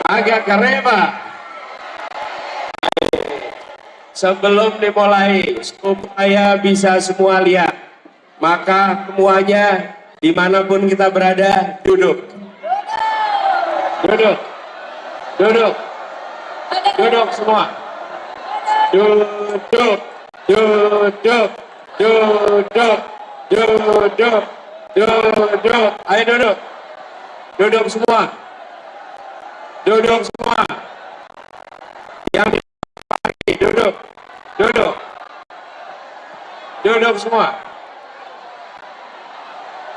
Agak keren, Pak. Sebelum dimulai, supaya bisa semua lihat, maka semuanya dimanapun kita berada, duduk. Duduk. Duduk. Duduk semua. Duduk. Duduk. Duduk. Duduk. Duduk. Ayo duduk. Duduk semua. Duduk semua. Yang di duduk. Duduk. Duduk semua.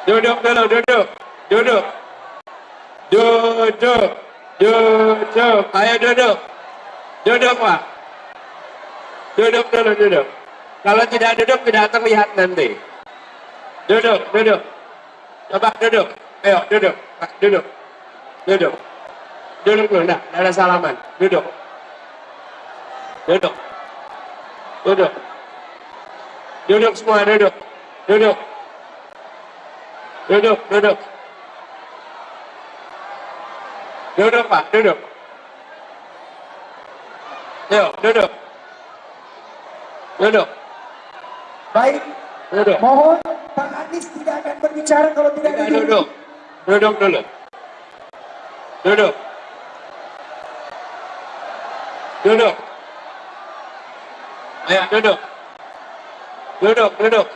Duduk dulu, duduk. Duduk. Duduk. Duduk. Ayo duduk. Duduk, Pak. Duduk dulu, duduk. Kalau tidak duduk, tidak terlihat nanti. Duduk, duduk. Coba duduk. Ayo, duduk. Duduk. Duduk. Duduk dulu, enggak ada salaman. Duduk. Duduk. Duduk. Duduk semua, duduk. Duduk. Duduk, duduk. Duduk, Pak, duduk. Yuk, duduk. Duduk. Baik, duduk. Mohon Pak Anies tidak akan berbicara kalau tidak duduk. Duduk. Duduk dulu. Duduk. Duduk. Ayo, duduk. Duduk, duduk.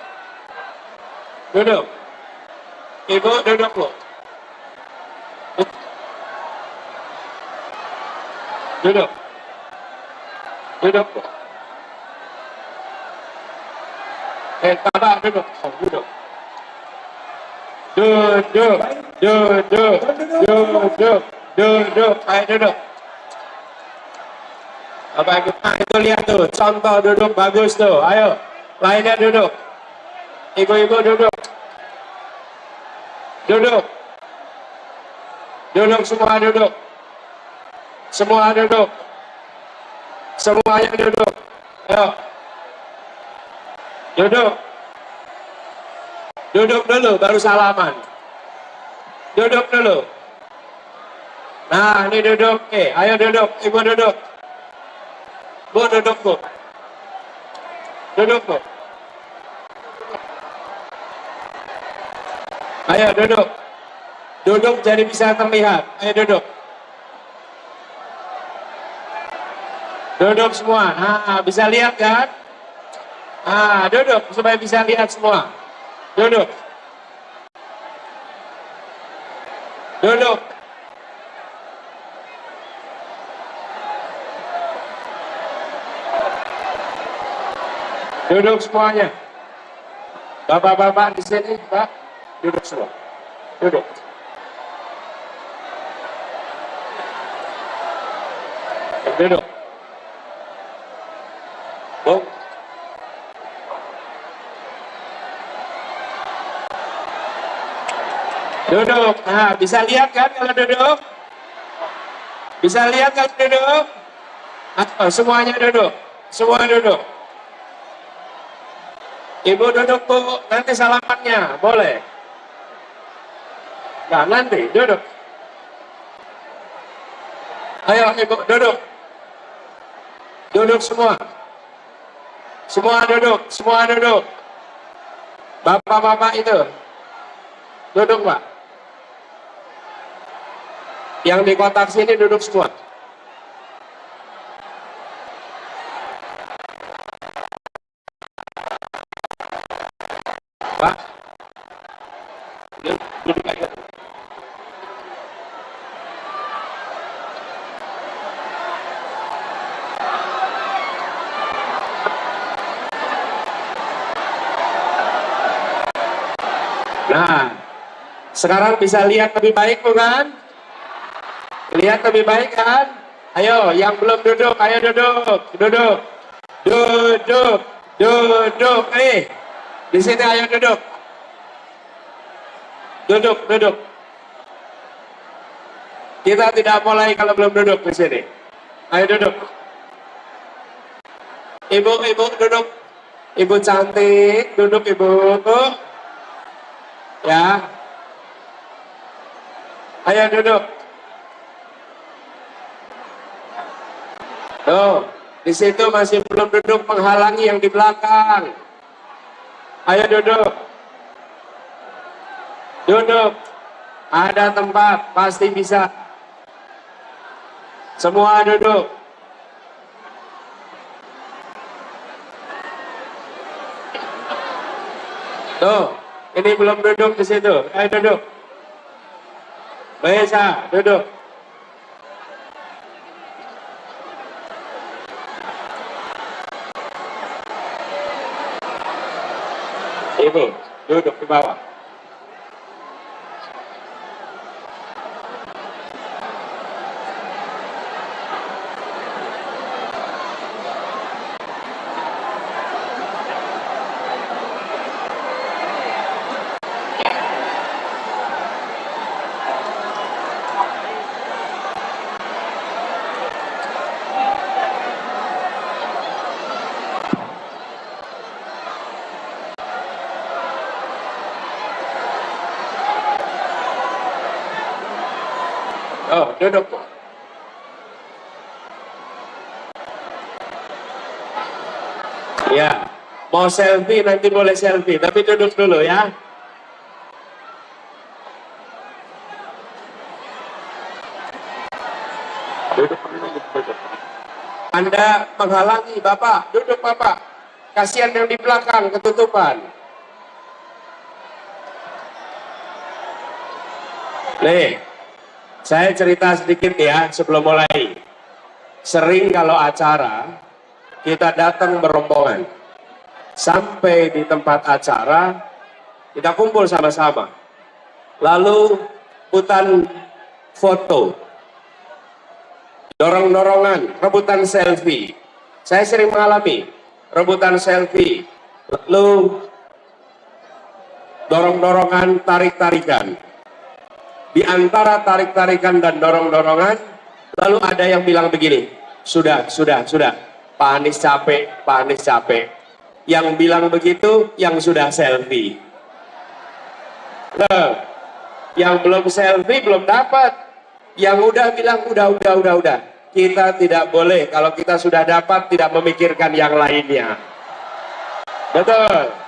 Duduk. Ibu duduk, Bu. Duduk. Duduk, Bu. Bapak duduk. Duduk. Duduk. Duduk. Duduk. Duduk. Ayo duduk. Bapak Ibu, itu lihat tuh, contoh duduk bagus tuh. Ayo, lainnya duduk. Ibu-ibu duduk. Duduk. Duduk semua duduk. Semua duduk. Semuanya duduk. Ayo. Duduk. Duduk dulu baru salaman. Duduk dulu. Nah, ini duduk. Ayo duduk. Ibu duduk. Bu duduk, Bu. Duduk, Bu. Ayo duduk. Duduk jadi bisa terlihat. Ayo duduk. Duduk semua. Nah, bisa lihat kan? Nah, duduk supaya bisa lihat semua. Duduk. Duduk. Duduk semuanya. Bapak-bapak di sini, Pak. Duduk semua. Duduk. Duduk. Bu. Duduk. Nah, bisa lihat kan kalau duduk? Bisa lihat kan duduk? Atau semuanya duduk? Semua duduk. Ibu duduk, Bu. Nanti salamannya. Boleh? Nah, nanti. Duduk. Ayo, Ibu. Duduk. Duduk semua. Semua duduk. Semua duduk. Bapak-bapak itu. Duduk, Pak. Yang di kotak sini duduk semua. Pak. Duduk aja. Nah, sekarang bisa lihat lebih baik bukan? Lihat lebih baik kan? Ayo, yang belum duduk, ayo duduk, duduk, duduk, duduk. Di sini ayo duduk, duduk, duduk. Kita tidak mulai kalau belum duduk di sini. Ayo duduk. Ibu duduk. Ibu cantik, duduk Ibu. Ya. Ayo duduk. Tuh, di situ masih belum duduk menghalangi yang di belakang. Ayo duduk. Duduk. Ada tempat, pasti bisa. Semua duduk. Tuh, ini belum duduk di situ. Ayo duduk. Bisa, duduk. Ibu, duduk di bawah. Oh, duduk. Ya, mau selfie nanti boleh selfie, tapi duduk dulu ya. Duduk. Anda menghalangi Bapak, duduk Bapak. Kasihan yang di belakang ketutupan. Nih, saya cerita sedikit ya sebelum mulai. Sering kalau acara, kita datang berombongan. Sampai di tempat acara, kita kumpul sama-sama. Lalu, hutan foto. Dorong-dorongan, rebutan selfie. Saya sering mengalami rebutan selfie. Lalu, dorong-dorongan, tarik-tarikan. Di antara tarik-tarikan dan dorong-dorongan, lalu ada yang bilang begini, sudah. Pak Anies capek. Yang bilang begitu, yang sudah selfie. Loh, yang belum selfie, belum dapat. Yang udah bilang, udah. Kita tidak boleh, kalau kita sudah dapat, tidak memikirkan yang lainnya. Betul.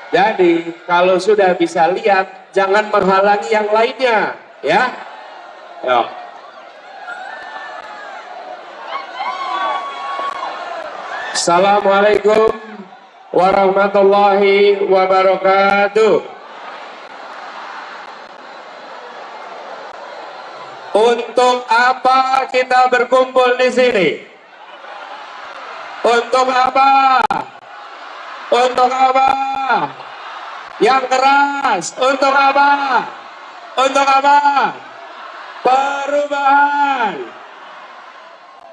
Jadi, kalau sudah bisa lihat, jangan menghalangi yang lainnya, ya. Yuk. Assalamualaikum warahmatullahi wabarakatuh. Untuk apa kita berkumpul di sini? Untuk apa? Untuk apa? Yang keras. Untuk apa? Untuk apa? Perubahan.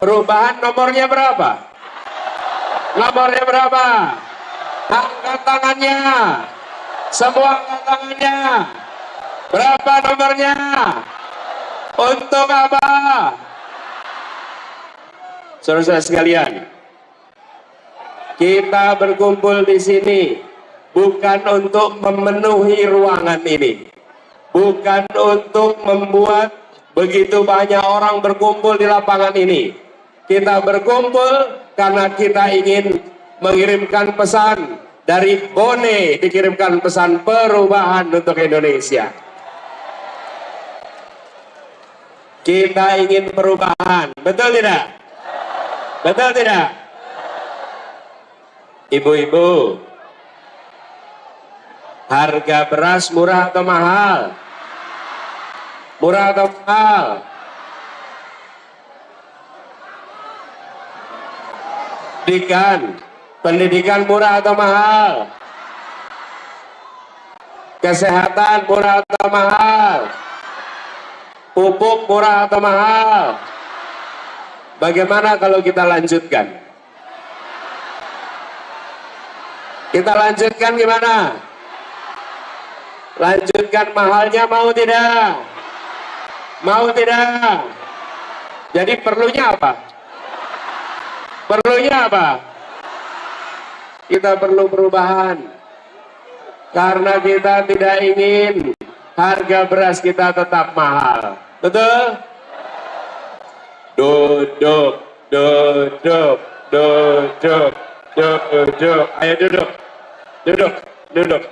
Perubahan nomornya berapa? Nomornya berapa? Angkat tangannya. Semua angkat tangannya. Berapa nomornya? Untuk apa? Saudara-saudara sekalian, kita berkumpul di sini bukan untuk memenuhi ruangan ini, bukan untuk membuat begitu banyak orang berkumpul di lapangan ini. Kita berkumpul karena kita ingin mengirimkan pesan dari Bone, dikirimkan pesan perubahan untuk Indonesia. Kita ingin perubahan, betul tidak? Betul tidak? Ibu-ibu, harga beras murah atau mahal? Murah atau mahal? Pendidikan murah atau mahal? Kesehatan murah atau mahal? Pupuk murah atau mahal? Bagaimana kalau kita lanjutkan? Kita lanjutkan gimana? Lanjutkan mahalnya, mau tidak? Mau tidak? Jadi perlunya apa? Perlunya apa? Kita perlu perubahan. Karena kita tidak ingin harga beras kita tetap mahal. Betul? Duduk. Duduk, duduk, duduk. Ayo duduk, duduk, duduk,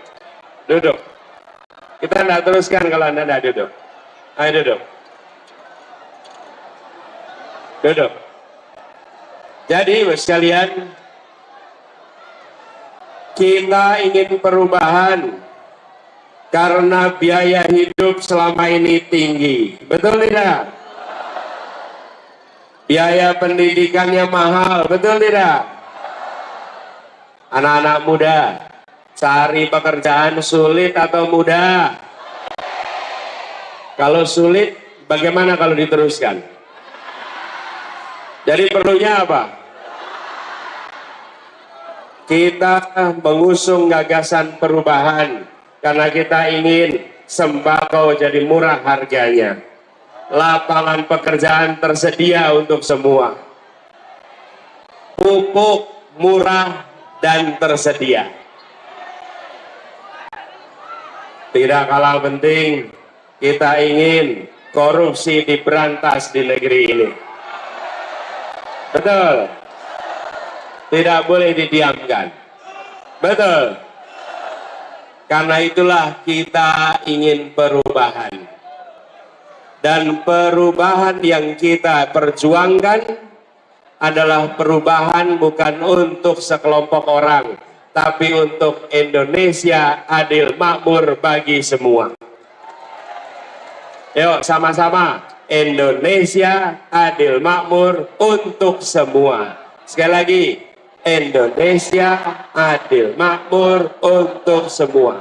duduk. Kita tidak teruskan kalau Anda tidak duduk. Ayo duduk. Duduk. Jadi, sekalian, kita ingin perubahan karena biaya hidup selama ini tinggi. Betul tidak? Biaya pendidikannya mahal. Betul tidak? Anak-anak muda, cari pekerjaan sulit atau mudah? Kalau sulit, bagaimana kalau diteruskan? Jadi perlunya apa? Kita mengusung gagasan perubahan karena kita ingin sembako jadi murah harganya. Lapangan pekerjaan tersedia untuk semua. Pupuk murah dan tersedia. Tidak kalah penting, kita ingin korupsi diberantas di negeri ini. Betul. Tidak boleh didiamkan. Betul. Karena itulah kita ingin perubahan. Dan perubahan yang kita perjuangkan adalah perubahan bukan untuk sekelompok orang, tapi untuk Indonesia adil makmur bagi semua. Yuk sama-sama, Indonesia adil makmur untuk semua. Sekali lagi, Indonesia adil makmur untuk semua.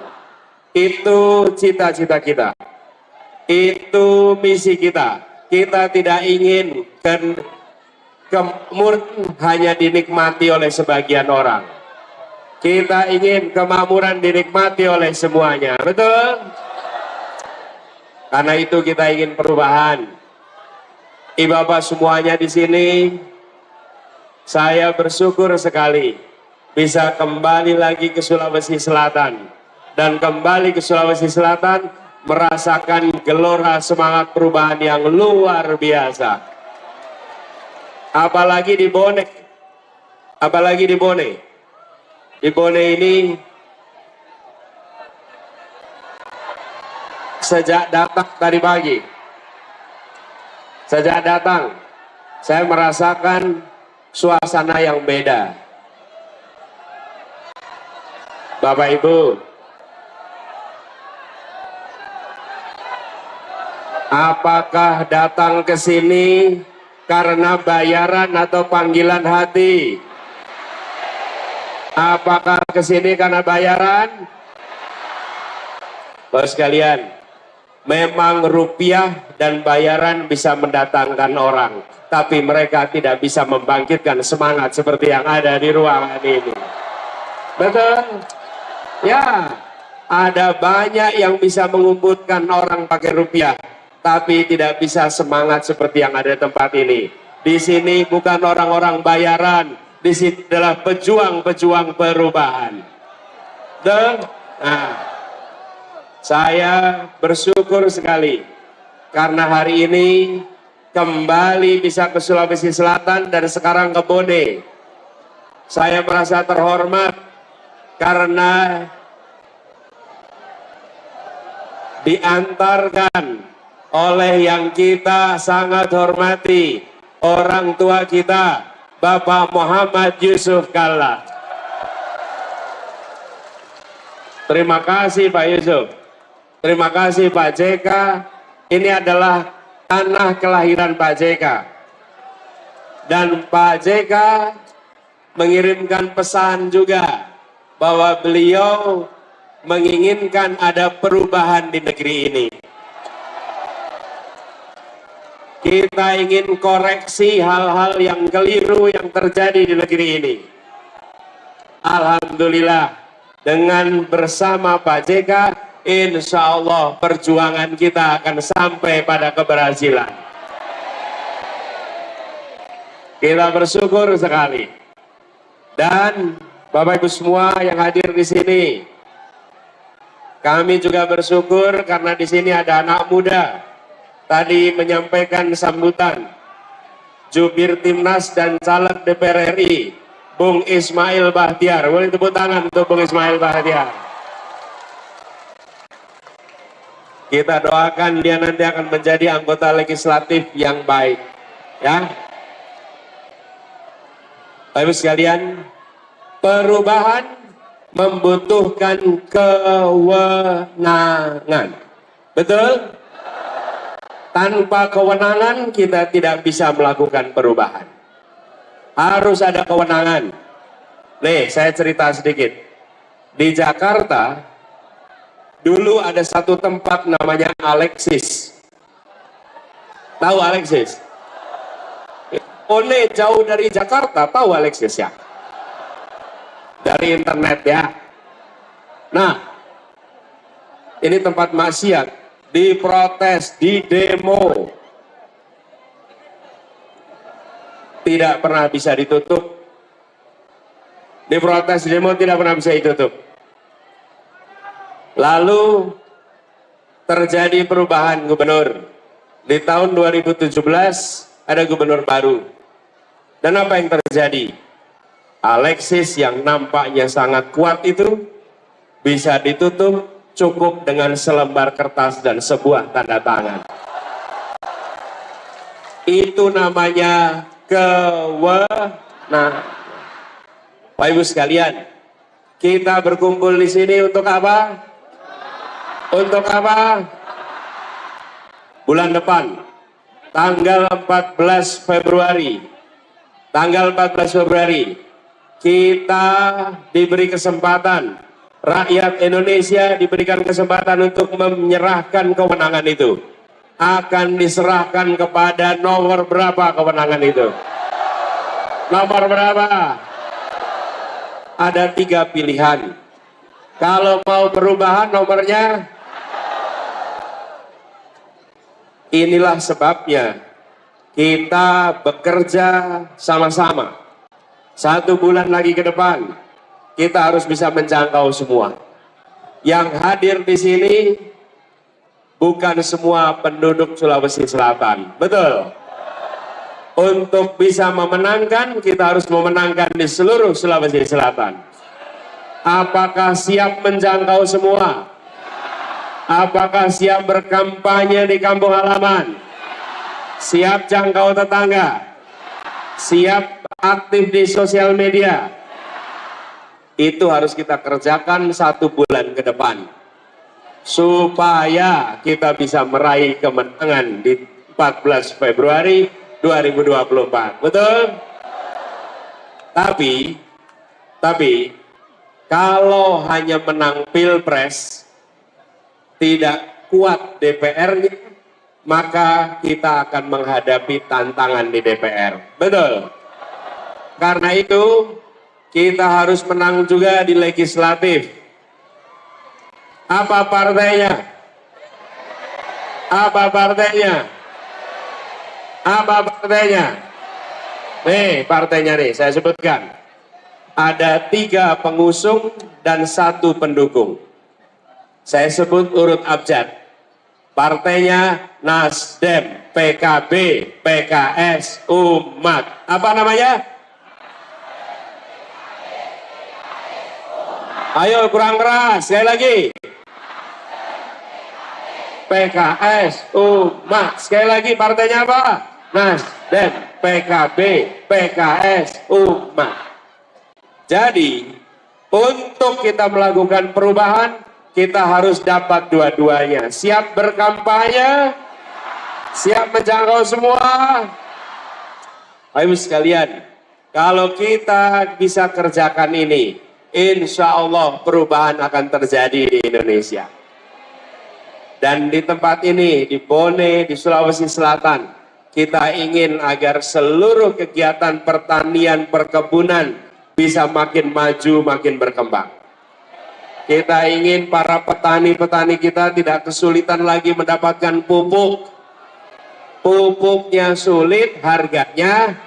Itu cita-cita kita. Itu misi kita. Kita tidak ingin kemakmuran hanya dinikmati oleh sebagian orang. Kita ingin kemakmuran dinikmati oleh semuanya. Betul? Karena itu kita ingin perubahan. Ibu-bapak semuanya di sini, saya bersyukur sekali bisa kembali lagi ke Sulawesi Selatan. Dan kembali ke Sulawesi Selatan merasakan gelora semangat perubahan yang luar biasa. Apalagi di Bone. Apalagi di Bone. Di Bone ini sejak datang tadi pagi. Sejak datang saya merasakan suasana yang beda. Bapak Ibu, apakah datang ke sini karena bayaran atau panggilan hati? Apakah ke sini karena bayaran? Bapak sekalian, memang rupiah dan bayaran bisa mendatangkan orang, tapi mereka tidak bisa membangkitkan semangat seperti yang ada di ruangan ini. Betul? Ya, ada banyak yang bisa mengumpulkan orang pakai rupiah, tapi tidak bisa semangat seperti yang ada di tempat ini. Di sini bukan orang-orang bayaran, di sini adalah pejuang-pejuang perubahan. Nah, saya bersyukur sekali karena hari ini kembali bisa ke Sulawesi Selatan dan sekarang ke Bone. Saya merasa terhormat karena diantarkan oleh yang kita sangat hormati, orang tua kita, Bapak Muhammad Yusuf Kalla. Terima kasih Pak Yusuf. Terima kasih Pak JK. Ini adalah tanah kelahiran Pak JK. Dan Pak JK mengirimkan pesan juga bahwa beliau menginginkan ada perubahan di negeri ini. Kita ingin koreksi hal-hal yang keliru yang terjadi di negeri ini. Alhamdulillah, dengan bersama Pak JK, insya Allah perjuangan kita akan sampai pada keberhasilan. Kita bersyukur sekali. Dan Bapak Ibu semua yang hadir di sini, kami juga bersyukur karena di sini ada anak muda tadi menyampaikan sambutan. Jubir Timnas dan Caleg DPR RI, Bung Ismail Bahtiar. Boleh tepuk tangan untuk Bung Ismail Bahtiar. Kita doakan dia nanti akan menjadi anggota legislatif yang baik. Ya. Bapak Ibu sekalian, perubahan membutuhkan kewenangan. Betul? Tanpa kewenangan kita tidak bisa melakukan perubahan. Harus ada kewenangan. Nih, saya cerita sedikit. Di Jakarta, dulu ada satu tempat namanya Alexis. Tahu Alexis? Oleh jauh dari Jakarta, tahu Alexis ya? Dari internet ya. Nah, ini tempat maksiat. Diprotes, di demo, tidak pernah bisa ditutup. Diprotes, di demo tidak pernah bisa ditutup. Lalu terjadi perubahan gubernur. Di tahun 2017 ada gubernur baru. Dan apa yang terjadi? Alexis yang nampaknya sangat kuat itu bisa ditutup cukup dengan selembar kertas dan sebuah tanda tangan. Itu namanya kewenangan. Bapak Ibu sekalian, kita berkumpul di sini untuk apa? Untuk apa? Bulan depan, tanggal 14 Februari. Tanggal 14 Februari, kita diberi kesempatan. Rakyat Indonesia diberikan kesempatan untuk menyerahkan kewenangan itu. Akan diserahkan kepada nomor berapa kewenangan itu? Nomor berapa? Ada 3 pilihan. Kalau mau perubahan nomornya, inilah sebabnya kita bekerja sama-sama. 1 bulan lagi ke depan, kita harus bisa menjangkau semua. Yang hadir di sini bukan semua penduduk Sulawesi Selatan. Betul? Untuk bisa memenangkan, kita harus memenangkan di seluruh Sulawesi Selatan. Apakah siap menjangkau semua? Apakah siap berkampanye di kampung halaman? Siap jangkau tetangga? Siap aktif di sosial media? Itu harus kita kerjakan 1 bulan ke depan supaya kita bisa meraih kemenangan di 14 Februari 2024. Betul? Tapi kalau hanya menang Pilpres, tidak kuat DPR-nya, maka kita akan menghadapi tantangan di DPR. Betul? Karena itu kita harus menang juga di legislatif. Apa partainya? Apa partainya? Apa partainya? Nih partainya nih, saya sebutkan. Ada 3 pengusung dan 1 pendukung. Saya sebut urut abjad. Partainya Nasdem, PKB, PKS, Umat. Apa namanya? Ayo kurang keras, sekali lagi. PKS, Umat. Sekali lagi partainya apa? Nasdem, PKB, PKS, Umat. Jadi, untuk kita melakukan perubahan, kita harus dapat dua-duanya. Siap berkampanye, siap menjangkau semua. Ayo sekalian, kalau kita bisa kerjakan ini, insya Allah perubahan akan terjadi di Indonesia. Dan di tempat ini, di Bone, di Sulawesi Selatan, kita ingin agar seluruh kegiatan pertanian, perkebunan bisa makin maju, makin berkembang. Kita ingin para petani-petani kita tidak kesulitan lagi mendapatkan pupuk. Pupuknya sulit, harganya.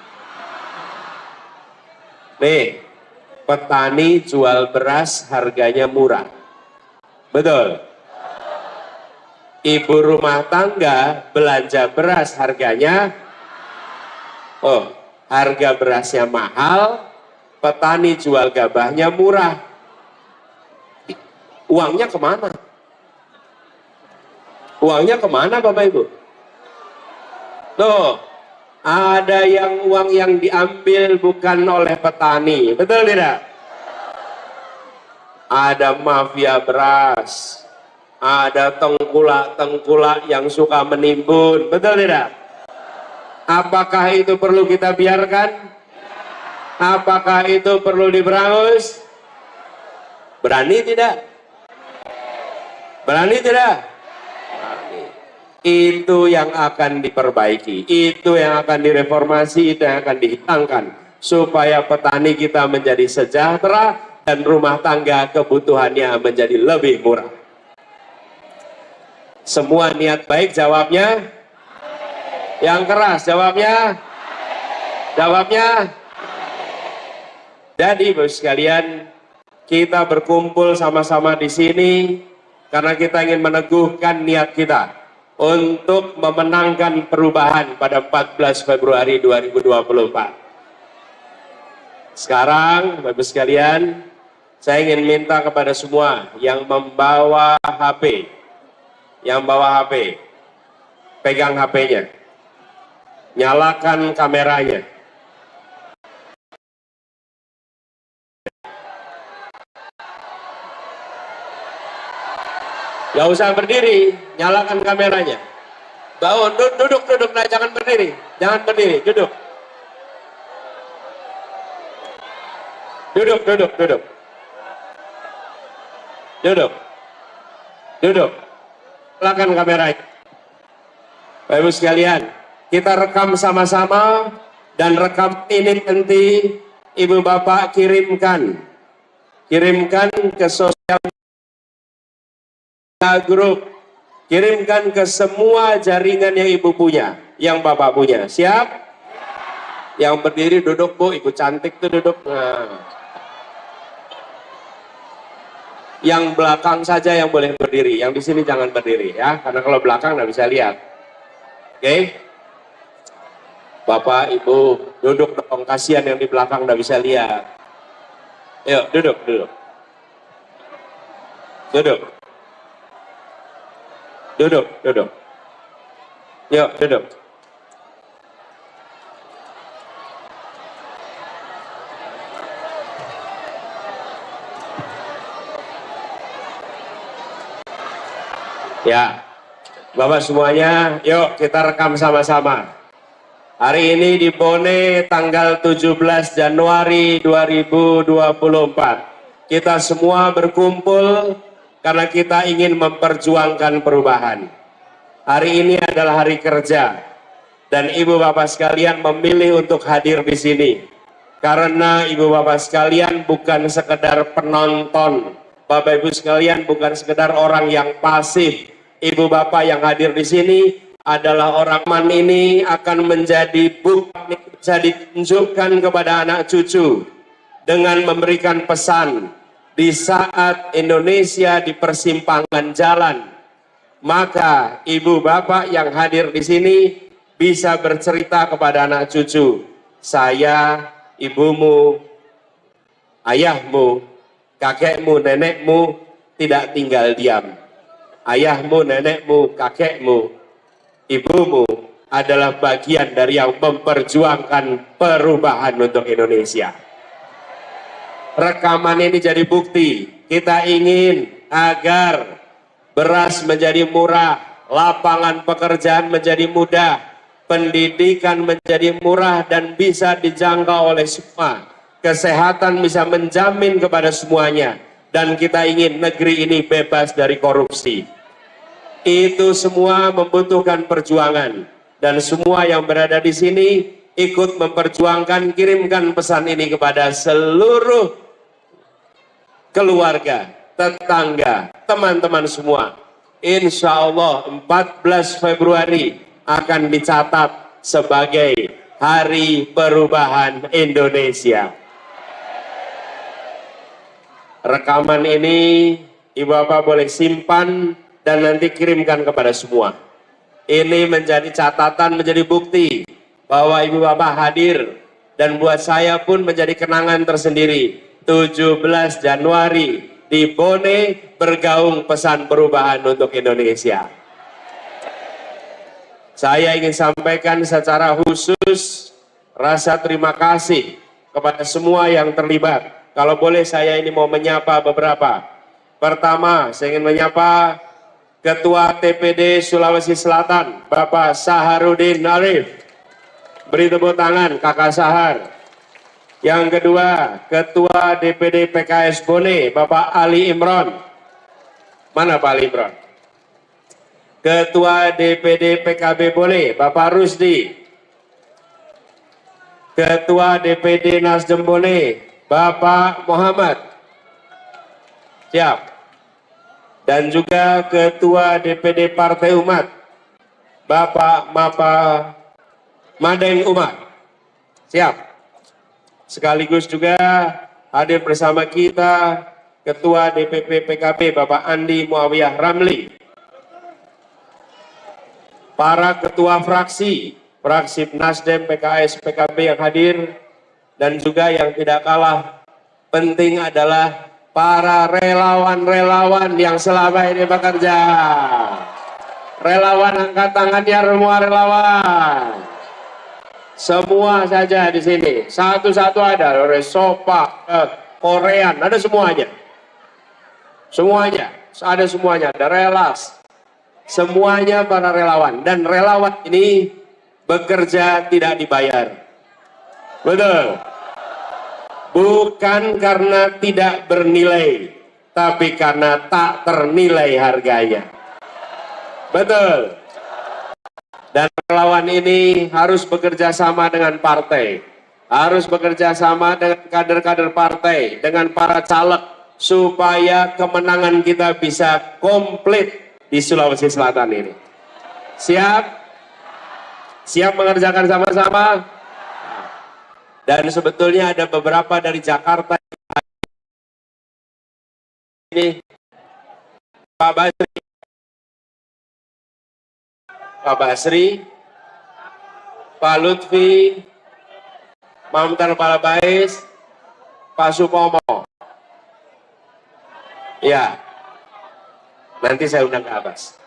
Nih, petani jual beras harganya murah. Betul? Ibu rumah tangga belanja beras harganya Oh, harga berasnya mahal, petani jual gabahnya murah. Uangnya kemana? Uangnya kemana Bapak Ibu? Tuh, ada uang yang diambil bukan oleh petani, betul tidak? Ada mafia beras, ada tengkulak-tengkulak yang suka menimbun, betul tidak? Apakah itu perlu kita biarkan? Apakah itu perlu diberangus? Berani tidak? Berani tidak? Berani. Itu yang akan diperbaiki, itu yang akan direformasi, itu yang akan dihilangkan supaya petani kita menjadi sejahtera dan rumah tangga kebutuhannya menjadi lebih murah. Semua niat baik jawabnya? Yang keras jawabnya? Jawabnya? Jadi Bapak sekalian, kita berkumpul sama-sama di sini karena kita ingin meneguhkan niat kita untuk memenangkan perubahan pada 14 Februari 2024. Sekarang Bapak sekalian, saya ingin minta kepada semua yang membawa HP, pegang HP-nya, nyalakan kameranya. Gak usah berdiri, nyalakan kameranya. Bangun, duduk, nah, jangan berdiri, duduk. Duduk. Nyalakan kameranya. Bapak Ibu sekalian, kita rekam sama-sama dan rekam ini nanti Ibu Bapak kirimkan ke sosial grup, kirimkan ke semua jaringan yang Ibu punya, yang Bapak punya. Siap? Yang berdiri duduk Bu, Ibu cantik tuh duduk. Nah. Yang belakang saja yang boleh berdiri, yang di sini jangan berdiri ya, karena kalau belakang nggak bisa lihat. Oke? Bapak, Ibu, duduk dong, kasihan yang di belakang nggak bisa lihat. Yuk, duduk. Yuk, duduk. Ya, Bapak semuanya, yuk kita rekam sama-sama. Hari ini di Bone tanggal 17 Januari 2024. Kita semua berkumpul karena kita ingin memperjuangkan perubahan. Hari ini adalah hari kerja dan Ibu Bapak sekalian memilih untuk hadir di sini. Karena Ibu Bapak sekalian bukan sekedar penonton. Bapak Ibu sekalian bukan sekedar orang yang pasif. Ibu Bapak yang hadir di sini adalah orang ini akan menjadi bukti, bisa ditunjukkan kepada anak cucu dengan memberikan pesan di saat Indonesia di persimpangan jalan, maka Ibu Bapak yang hadir di sini bisa bercerita kepada anak cucu, saya, ibumu, ayahmu, kakekmu, nenekmu tidak tinggal diam. Ayahmu, nenekmu, kakekmu, ibumu adalah bagian dari yang memperjuangkan perubahan untuk Indonesia. Rekaman ini jadi bukti. Kita ingin agar beras menjadi murah, lapangan pekerjaan menjadi mudah, pendidikan menjadi murah dan bisa dijangkau oleh semua. Kesehatan bisa menjamin kepada semuanya. Dan kita ingin negeri ini bebas dari korupsi. Itu semua membutuhkan perjuangan dan semua yang berada di sini ikut memperjuangkan. Kirimkan pesan ini kepada seluruh keluarga, tetangga, teman-teman semua. Insya Allah 14 Februari akan dicatat sebagai Hari Perubahan Indonesia. Rekaman ini Ibu Bapak boleh simpan dan nanti kirimkan kepada semua. Ini menjadi catatan, menjadi bukti bahwa Ibu Bapak hadir dan buat saya pun menjadi kenangan tersendiri. 17 Januari di Bone bergaung pesan perubahan untuk Indonesia. Saya ingin sampaikan secara khusus rasa terima kasih kepada semua yang terlibat. Kalau boleh saya ini mau menyapa beberapa. Pertama, saya ingin menyapa Ketua TPD Sulawesi Selatan, Bapak Saharudin Arif. Beri tepuk tangan Kakak Sahar. Yang kedua, Ketua DPD PKS Bone, Bapak Ali Imron. Mana Pak Ali Imron? Ketua DPD PKB Bone, Bapak Rusdi. Ketua DPD Nasdem Bone, Bapak Muhammad. Siap. Dan juga Ketua DPD Partai Umat, Bapak Madeng Umar. Siap. Sekaligus juga hadir bersama kita Ketua DPP PKB Bapak Andi Muawiyah Ramli. Para ketua fraksi Nasdem, PKS, PKB yang hadir, dan juga yang tidak kalah penting adalah para relawan-relawan yang selama ini bekerja. Relawan angkat tangannya, semua relawan. Semua saja di sini, satu-satu ada, dari Sopak, Korean, ada semuanya. Semuanya, ada semuanya, ada Relas. Semuanya para relawan. Dan relawan ini bekerja tidak dibayar. Betul. Bukan karena tidak bernilai, tapi karena tak ternilai harganya. Betul. Dan relawan ini harus bekerja sama dengan partai, harus bekerja sama dengan kader-kader partai, dengan para caleg, supaya kemenangan kita bisa komplit di Sulawesi Selatan ini. Siap? Siap mengerjakan sama-sama? Dan sebetulnya ada beberapa dari Jakarta ini, Pak Basri, Pak Lutfi, Mamtar Palabais, Pak Supomo. Ya, nanti saya undang ke Abbas.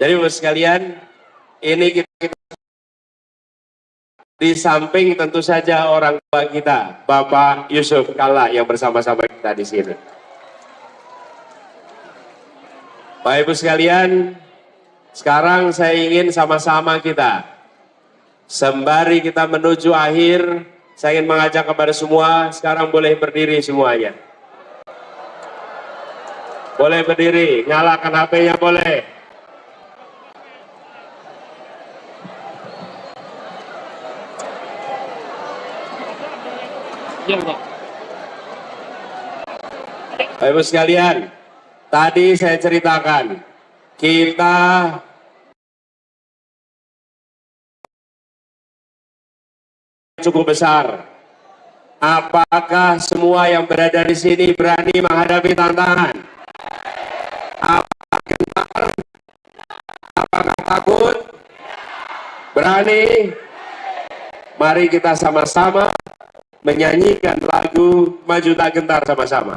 Jadi Bapak sekalian, ini kita di samping tentu saja orang tua kita, Bapak Yusuf Kalla yang bersama-sama kita di sini. Bapak Ibu sekalian, sekarang saya ingin sama-sama kita, sembari kita menuju akhir, saya ingin mengajak kepada semua, sekarang boleh berdiri semuanya. Boleh berdiri, nyalakan HP-nya boleh. Bapak Ibu sekalian, tadi saya ceritakan, kita cukup besar. Apakah semua yang berada di sini berani menghadapi tantangan? Apakah gentar? Apakah takut? Berani? Mari kita sama-sama menyanyikan lagu Maju Tak Gentar sama-sama.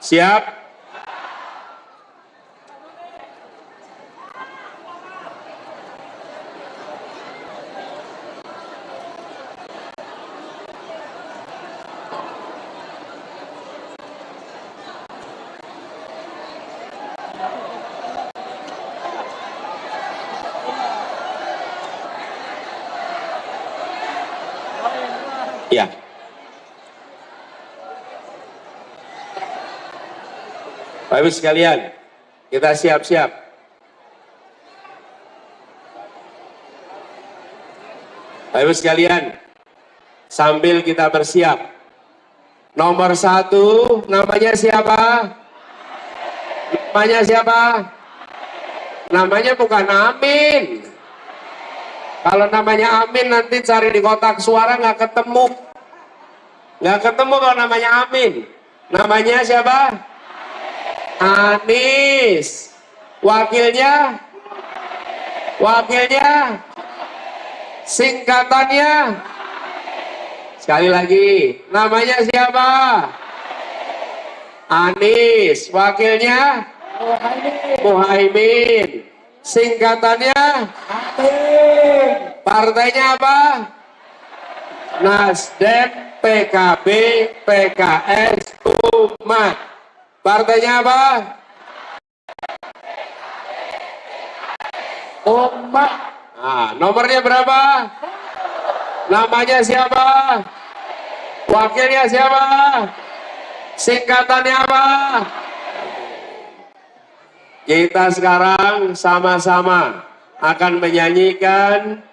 Siap? Ya. Bapak Ibu sekalian, kita siap-siap. Bapak Ibu sekalian, sambil kita bersiap. Nomor 1, namanya siapa? Namanya siapa? Namanya bukan Amin. Kalau namanya Amin nanti cari di kotak suara nggak ketemu. Nggak ketemu kalau namanya Amin. Namanya siapa? Anies. Wakilnya? Wakilnya? Singkatannya? Sekali lagi, namanya siapa? Anies. Wakilnya? Muhaimin. Singkatannya? Partainya apa? Nasdem, PKB, PKS, Umat. Partainya apa? Umat. Nah, nomornya berapa? Namanya siapa? Wakilnya siapa? Singkatannya apa? Kita sekarang sama-sama akan menyanyikan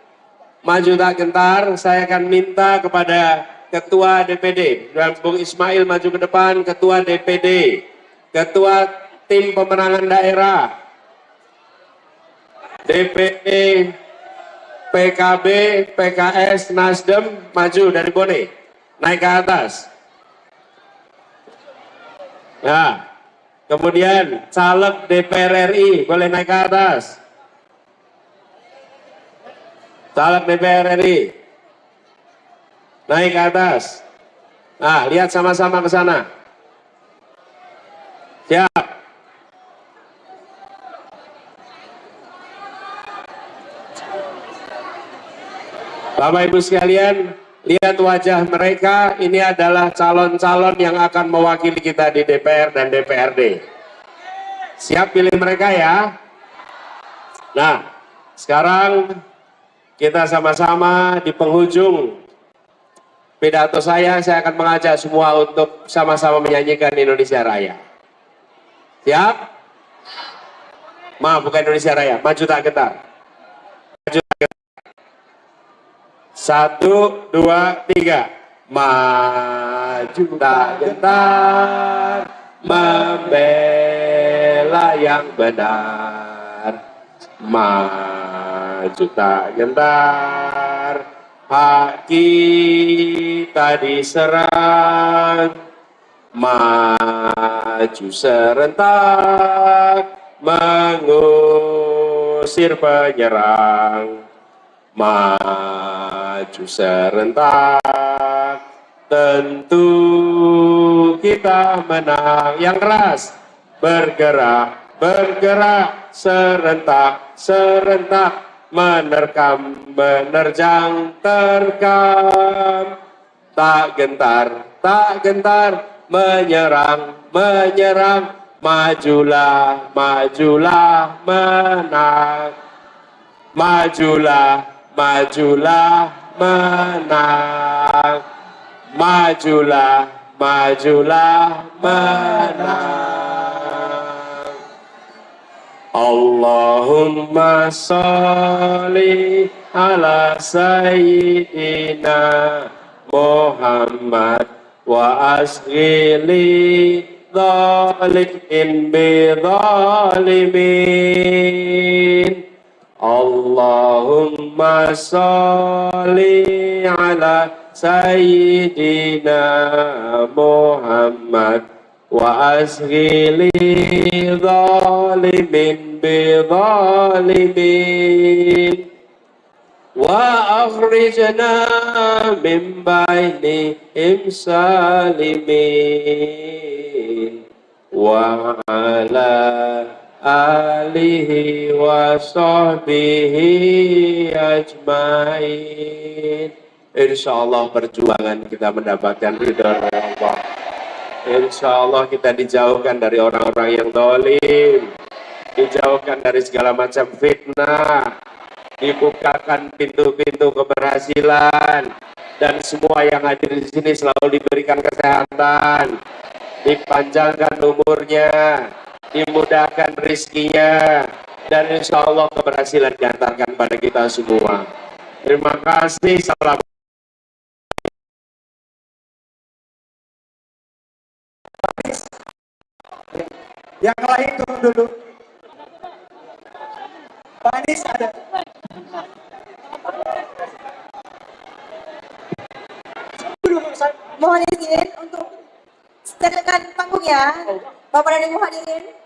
Maju Tak Gentar. Saya akan minta kepada Ketua DPD dan Bung Ismail maju ke depan, Ketua DPD, Ketua Tim Pemenangan Daerah, DPD, PKB, PKS, Nasdem, maju dari Bone, naik ke atas. Nah, kemudian caleg DPR RI boleh naik ke atas. Caleg DPR RI naik ke atas. Nah, lihat sama-sama ke sana. Siap. Bapak Ibu sekalian, lihat wajah mereka. Ini adalah calon-calon yang akan mewakili kita di DPR dan DPRD. Siap pilih mereka ya. Nah, sekarang kita sama-sama di penghujung pidato saya akan mengajak semua untuk sama-sama menyanyikan Indonesia Raya. Siap? Maaf, bukan Indonesia Raya, Maju Tak Gentar. Maju Tak Gentar. 1, 2, 3. Maju tak gentar, membela yang benar. Maju tak gentar, hak kita diserang. Maju serentak, mengusir penyerang. Maju serentak, tentu kita menang. Yang keras, bergerak, bergerak, serentak, serentak, menerkam, menerjang, terkam. Tak gentar, tak gentar, menyerang, menyerang, majulah, majulah, menang. Majulah, majulah, menang. Majulah, majulah, menang. Allahumma sholli ala sayyidina Muhammad wa asghili dhalimin bi dhalimin. Allahumma sholli ala sayyidina Muhammad wa asghili dhalimin bi dhalimin wa akhrijna min bainihim salimin wa ala alihi wa sahbihi ajmain. Insyaallah perjuangan kita mendapatkan ridha dari Allah. Insyaallah kita dijauhkan dari orang-orang yang zalim, dijauhkan dari segala macam fitnah, dibukakan pintu-pintu keberhasilan, dan semua yang hadir di sini selalu diberikan kesehatan, dipanjangkan umurnya, dimudahkan rizkinya, dan insya Allah keberhasilan diantarkan pada kita semua. Terima kasih. Salam. Yang lain turun dulu. Pak Anies ada. Mohon izin untuk setelkan panggung ya, Bapak dan Ibu hadirin.